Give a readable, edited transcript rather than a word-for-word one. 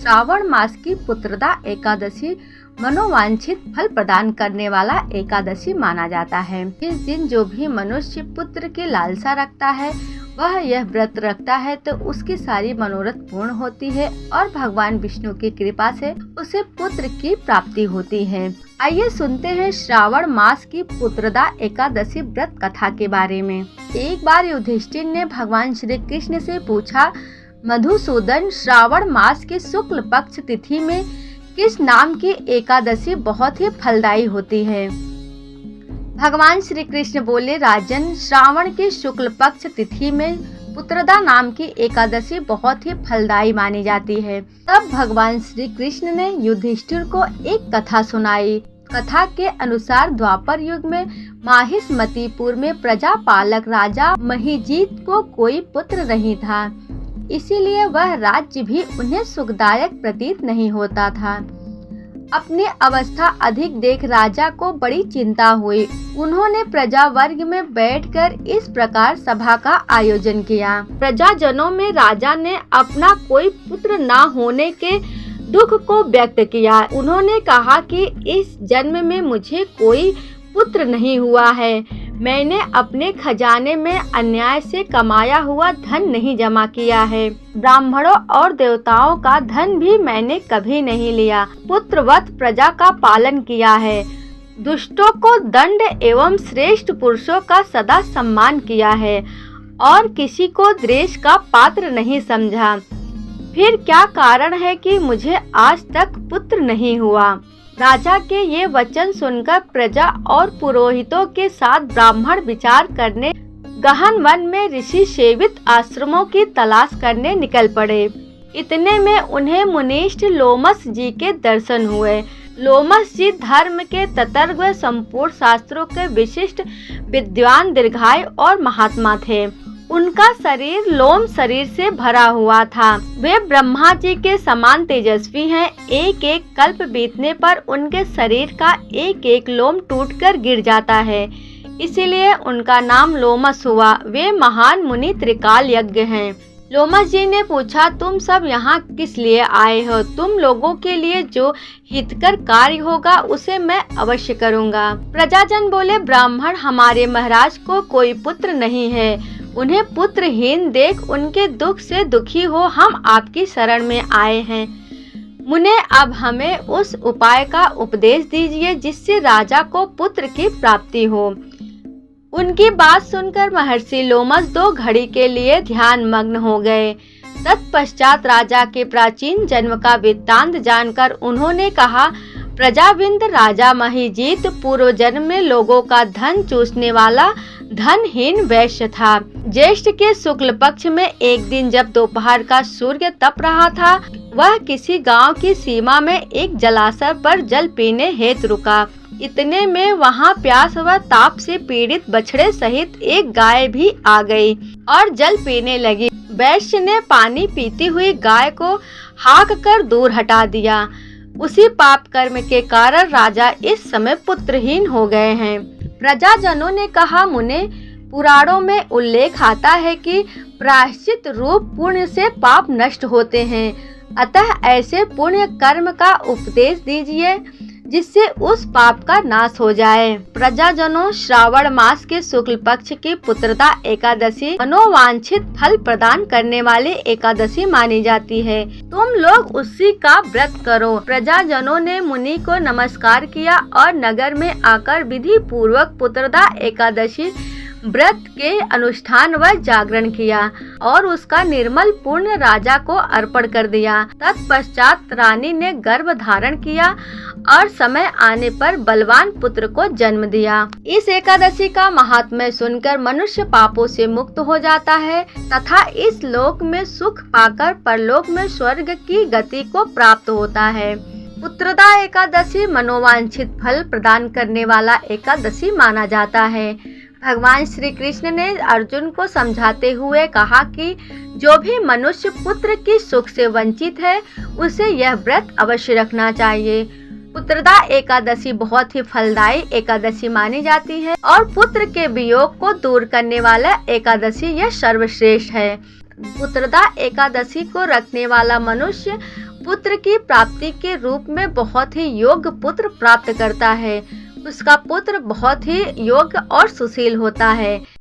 श्रावण मास की पुत्रदा एकादशी मनोवांछित फल प्रदान करने वाला एकादशी माना जाता है। इस दिन जो भी मनुष्य पुत्र की लालसा रखता है वह यह व्रत रखता है तो उसकी सारी मनोरथ पूर्ण होती है और भगवान विष्णु की कृपा से उसे पुत्र की प्राप्ति होती है। आइए सुनते हैं श्रावण मास की पुत्रदा एकादशी व्रत कथा के बारे में। एक बार युधिष्ठिर ने भगवान श्री कृष्ण से पूछा, मधुसूदन, श्रावण मास की शुक्ल पक्ष तिथि में किस नाम की एकादशी बहुत ही फलदायी होती है? भगवान श्री कृष्ण बोले, राजन, श्रावण की शुक्ल पक्ष तिथि में पुत्रदा नाम की एकादशी बहुत ही फलदायी मानी जाती है। तब भगवान श्री कृष्ण ने युधिष्ठिर को एक कथा सुनाई। कथा के अनुसार द्वापर युग में माहिष्मतीपुर में प्रजापालक राजा महिजीत को कोई पुत्र नहीं था, इसीलिए वह राज्य भी उन्हें सुखदायक प्रतीत नहीं होता था। अपनी अवस्था अधिक देख राजा को बड़ी चिंता हुई। उन्होंने प्रजा वर्ग में बैठकर इस प्रकार सभा का आयोजन किया। प्रजाजनों में राजा ने अपना कोई पुत्र न होने के दुख को व्यक्त किया। उन्होंने कहा कि इस जन्म में मुझे कोई पुत्र नहीं हुआ है। मैंने अपने खजाने में अन्याय से कमाया हुआ धन नहीं जमा किया है। ब्राह्मणों और देवताओं का धन भी मैंने कभी नहीं लिया। पुत्रवत प्रजा का पालन किया है। दुष्टों को दंड एवं श्रेष्ठ पुरुषों का सदा सम्मान किया है और किसी को द्वेष का पात्र नहीं समझा। फिर क्या कारण है कि मुझे आज तक पुत्र नहीं हुआ? राजा के ये वचन सुनकर प्रजा और पुरोहितों के साथ ब्राह्मण विचार करने गहन वन में ऋषि सेवित आश्रमों की तलाश करने निकल पड़े। इतने में उन्हें मुनिष्ठ लोमस जी के दर्शन हुए। लोमस जी धर्म के ततर्क व संपूर्ण शास्त्रों के विशिष्ट विद्वान, दीर्घायु और महात्मा थे। उनका शरीर लोम शरीर से भरा हुआ था। वे ब्रह्मा जी के समान तेजस्वी हैं। एक एक कल्प बीतने पर उनके शरीर का एक एक लोम टूटकर गिर जाता है, इसीलिए उनका नाम लोमस हुआ। वे महान मुनि त्रिकाल यज्ञ हैं। लोमस जी ने पूछा, तुम सब यहाँ किस लिए आए हो? तुम लोगों के लिए जो हितकर कार्य होगा उसे मैं अवश्य करूँगा। प्रजाजन बोले, ब्राह्मण, हमारे महाराज को कोई पुत्र नहीं है। उन्हें पुत्रहीन देख उनके दुख से दुखी हो हम आपकी शरण में आए हैं। मुने, अब हमें उस उपाय का उपदेश दीजिए जिससे राजा को पुत्र की प्राप्ति हो। उनकी बात सुनकर महर्षि लोमस 2 घड़ी के लिए ध्यान मग्न हो गए। तत्पश्चात राजा के प्राचीन जन्म का वृत्तांत जानकर उन्होंने कहा, प्रजाविंद, राजा महिजीत पूर्व जन्म में लोगों का धन चूसने वाला धनहीन वैश्य था। ज्येष्ठ के शुक्ल पक्ष में एक दिन जब दोपहर का सूर्य तप रहा था, वह किसी गांव की सीमा में एक जलाशय पर जल पीने हेतु रुका। इतने में वहां प्यास व ताप से पीड़ित बछड़े सहित एक गाय भी आ गई और जल पीने लगी। वैश्य ने पानी पीती हुई गाय को हाँक कर दूर हटा दिया। उसी पाप कर्म के कारण राजा इस समय पुत्रहीन हो गए हैं। प्रजाजनों ने कहा, मुने, पुराणों में उल्लेख आता है कि प्रायश्चित रूप पुण्य से पाप नष्ट होते हैं। अतः ऐसे पुण्य कर्म का उपदेश दीजिए जिससे उस पाप का नाश हो जाए। प्रजाजनों, श्रावण मास के शुक्ल पक्ष की पुत्रदा एकादशी मनोवांछित फल प्रदान करने वाली एकादशी मानी जाती है। तुम लोग उसी का व्रत करो। प्रजाजनों ने मुनि को नमस्कार किया और नगर में आकर विधि पूर्वक पुत्रदा एकादशी व्रत के अनुष्ठान व जागरण किया और उसका निर्मल पुण्य राजा को अर्पण कर दिया। तत्पश्चात रानी ने गर्भ धारण किया और समय आने पर बलवान पुत्र को जन्म दिया। इस एकादशी का महात्म्य सुनकर मनुष्य पापों से मुक्त हो जाता है तथा इस लोक में सुख पाकर परलोक में स्वर्ग की गति को प्राप्त होता है। पुत्रदा एकादशी मनोवांछित फल प्रदान करने वाला एकादशी माना जाता है। भगवान श्री कृष्ण ने अर्जुन को समझाते हुए कहा कि जो भी मनुष्य पुत्र की सुख से वंचित है उसे यह व्रत अवश्य रखना चाहिए। पुत्रदा एकादशी बहुत ही फलदायी एकादशी मानी जाती है और पुत्र के वियोग को दूर करने वाला एकादशी यह सर्वश्रेष्ठ है। पुत्रदा एकादशी को रखने वाला मनुष्य पुत्र की प्राप्ति के रूप में बहुत ही योग्य पुत्र प्राप्त करता है। उसका पुत्र बहुत ही योग्य और सुशील होता है।